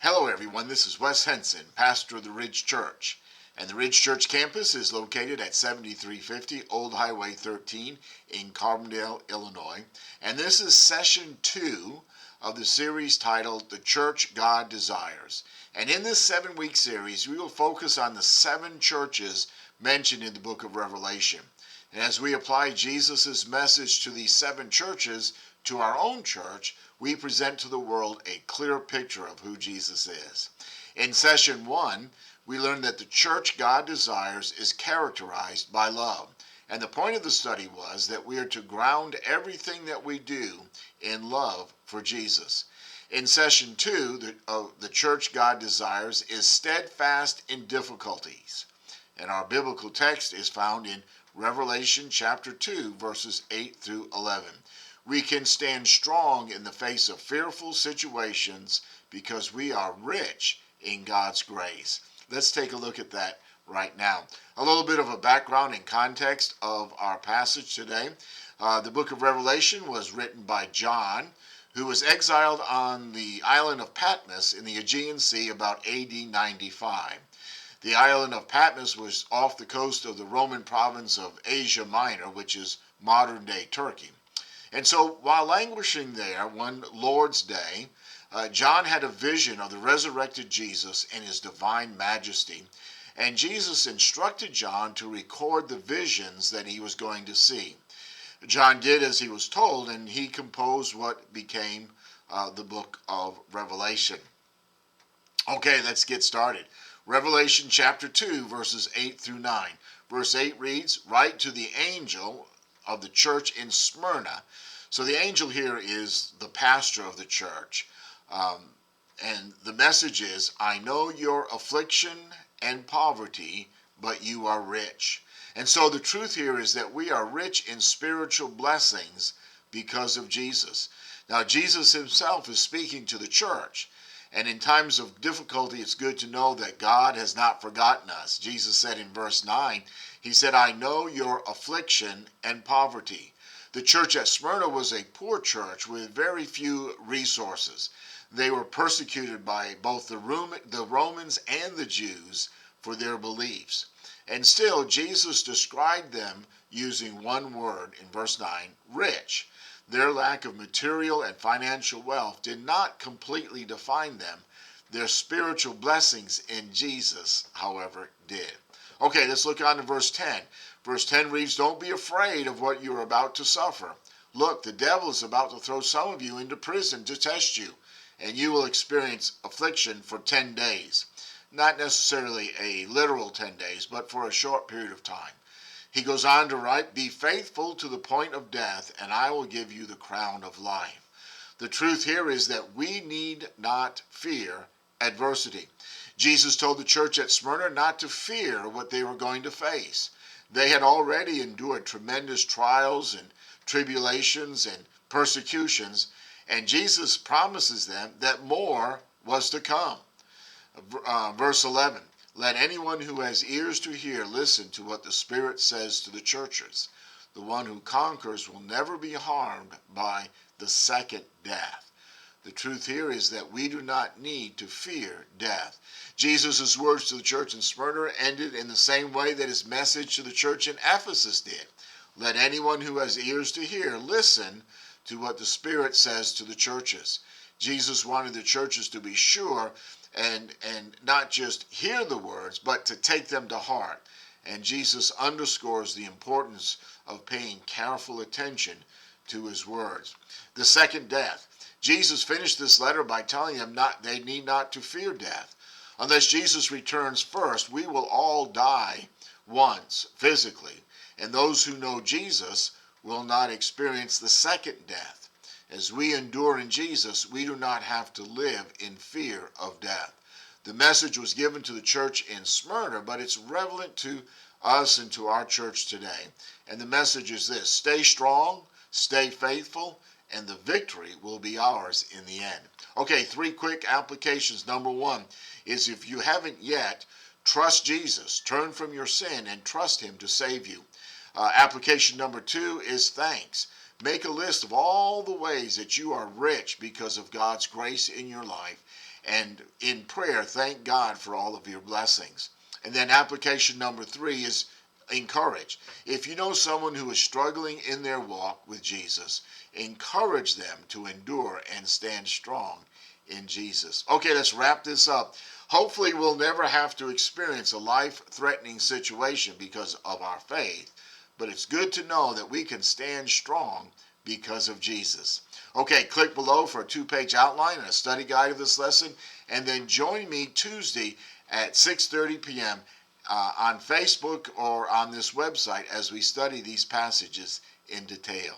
Hello everyone, this is Wes Henson, pastor of the Ridge Church. And the Ridge Church campus is located at 7350 Old Highway 13 in Carbondale, Illinois. And this is session 2 of the series titled The Church God Desires. And in this 7-week series, we will focus on the 7 churches mentioned in the book of Revelation. And as we apply Jesus' message to these 7 churches to our own church, we present to the world a clear picture of who Jesus is. In session 1, we learned that the church God desires is characterized by love. And the point of the study was that we are to ground everything that we do in love for Jesus. In session 2, the church God desires is steadfast in difficulties. And our biblical text is found in Revelation chapter 2, verses 8 through 11. We can stand strong in the face of fearful situations because we are rich in God's grace. Let's take a look at that right now. A little bit of a background and context of our passage today. The book of Revelation was written by John, who was exiled on the island of Patmos in the Aegean Sea about AD 95. The island of Patmos was off the coast of the Roman province of Asia Minor, which is modern-day Turkey. And so while languishing there one Lord's Day, John had a vision of the resurrected Jesus in his divine majesty. And Jesus instructed John to record the visions that he was going to see. John did as he was told, and he composed what became the book of Revelation. Okay, let's get started. Revelation chapter 2, verses 8 through 9. Verse 8 reads, "Write to the angel of the church in Smyrna." So the angel here is the pastor of the church. And the message is, "I know your affliction and poverty, but you are rich." And so the truth here is that we are rich in spiritual blessings because of Jesus. Now Jesus himself is speaking to the church. And in times of difficulty, it's good to know that God has not forgotten us. Jesus said in verse 9, he said, "I know your affliction and poverty." The church at Smyrna was a poor church with very few resources. They were persecuted by both the Romans and the Jews for their beliefs. And still, Jesus described them using one word in verse 9, rich. Their lack of material and financial wealth did not completely define them. Their spiritual blessings in Jesus, however, did. Okay, let's look on to verse 10. Verse 10 reads, "Don't be afraid of what you are about to suffer. Look, the devil is about to throw some of you into prison to test you, and you will experience affliction for 10 days. Not necessarily a literal 10 days, but for a short period of time. He goes on to write, "Be faithful to the point of death, and I will give you the crown of life." The truth here is that we need not fear adversity. Jesus told the church at Smyrna not to fear what they were going to face. They had already endured tremendous trials and tribulations and persecutions, and Jesus promises them that more was to come. Verse 11, "Let anyone who has ears to hear listen to what the Spirit says to the churches. The one who conquers will never be harmed by the second death." The truth here is that we do not need to fear death. Jesus' words to the church in Smyrna ended in the same way that his message to the church in Ephesus did. Let anyone who has ears to hear listen to what the Spirit says to the churches. Jesus wanted the churches to be sure and not just hear the words, but to take them to heart. And Jesus underscores the importance of paying careful attention to his words. The second death. Jesus finished this letter by telling them they need not to fear death. Unless Jesus returns first, we will all die once, physically. And those who know Jesus will not experience the second death. As we endure in Jesus, we do not have to live in fear of death. The message was given to the church in Smyrna, but it's relevant to us and to our church today. And the message is this: stay strong, stay faithful, and the victory will be ours in the end. Okay, 3 quick applications. Number 1 is, if you haven't yet, trust Jesus. Turn from your sin and trust him to save you. Application number 2 is thanks. Make a list of all the ways that you are rich because of God's grace in your life. And in prayer, thank God for all of your blessings. And then application number 3 is encourage. If you know someone who is struggling in their walk with Jesus, encourage them to endure and stand strong in Jesus. Okay, let's wrap this up. Hopefully we'll never have to experience a life-threatening situation because of our faith, but it's good to know that we can stand strong because of Jesus. Okay, click below for a 2-page outline and a study guide of this lesson, and then join me Tuesday at 6:30 p.m. On Facebook or on this website as we study these passages in detail.